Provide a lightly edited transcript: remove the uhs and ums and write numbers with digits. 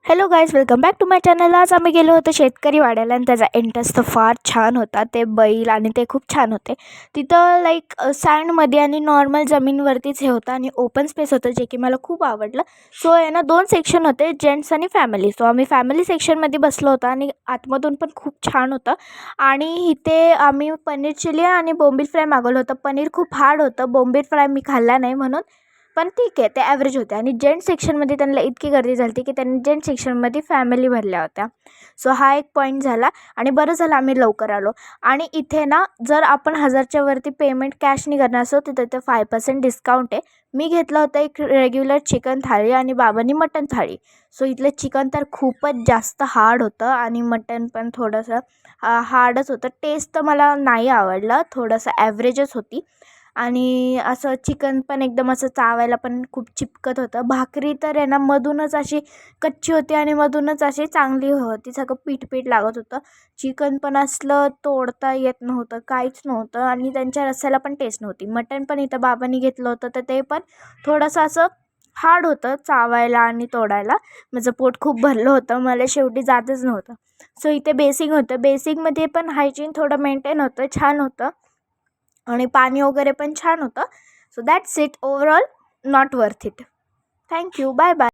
Hello guys, welcome back to my channel. आज आम्ही गेलो होतो शेतकरी वाड्याला आणि त्याचा एंट्रन्स तर फार छान होता. ते बैल आणि ते खूप छान होते. तिथं लाईक सँडमध्ये आणि नॉर्मल जमीनवरतीच हे होतं आणि ओपन स्पेस होतं, जे की मला खूप आवडलं. सो आहे ना, 2 सेक्शन होते, जेंट्स आणि फॅमिली. सो आम्ही फॅमिली सेक्शनमध्ये बसलो होतो आणि आतमधून पण खूप छान होतं. आणि इथे आम्ही पनीर चिली आणि बोंबील फ्राय मागवलं होतं. पनीर खूप हार्ड होतं, बोंबील फ्राय मी खाल्ला नाही म्हणून. पण ठीक आहे, ते ॲव्हरेज होते. आणि जेंट सेक्शनमध्ये त्यांना इतकी गर्दी झाली होती की त्यांनी जेंट सेक्शनमध्ये फॅमिली भरल्या होत्या. सो हा एक पॉईंट झाला आणि बरं झालं आम्ही लवकर आलो. आणि इथे ना, जर आपण 1000च्या वरती पेमेंट कॅशनी करणार असो तर तिथे 5% डिस्काउंट आहे. मी घेतलं होतं एक रेग्युलर चिकन थाळी आणि बाबांनी मटन थाळी. सो इथलं चिकन तर खूपच जास्त हार्ड होतं आणि मटन पण थोडंसं हार्डच होतं. टेस्ट तर मला नाही आवडलं, थोडंसं ॲव्हरेजच होती. आणि असं चिकन पण एकदम असं चावायला पण खूप चिपकत होतं. भाकरी तर आहे ना, मधूनच अशी कच्ची होती आणि मधूनच अशी चांगली होती, सगळं पीठ लागत होतं. चिकन पण असलं तोडता येत नव्हतं, काहीच नव्हतं. आणि त्यांच्या रस्स्याला पण टेस्ट नव्हती. मटण पण इथं बाबांनी घेतलं होतं तर ते पण थोडंसं असं हार्ड होतं चावायला आणि तोडायला. माझं पोट खूप भरलं होतं, मला शेवटी जातच नव्हतं. सो इथे बेसिंग होतं, बेसिंगमध्ये पण हायजीन थोडं मेंटेन होतं, छान होतं. आणि पाणी वगैरे पण छान होतं. So that's it. Overall not worth it. Thank you. Bye bye.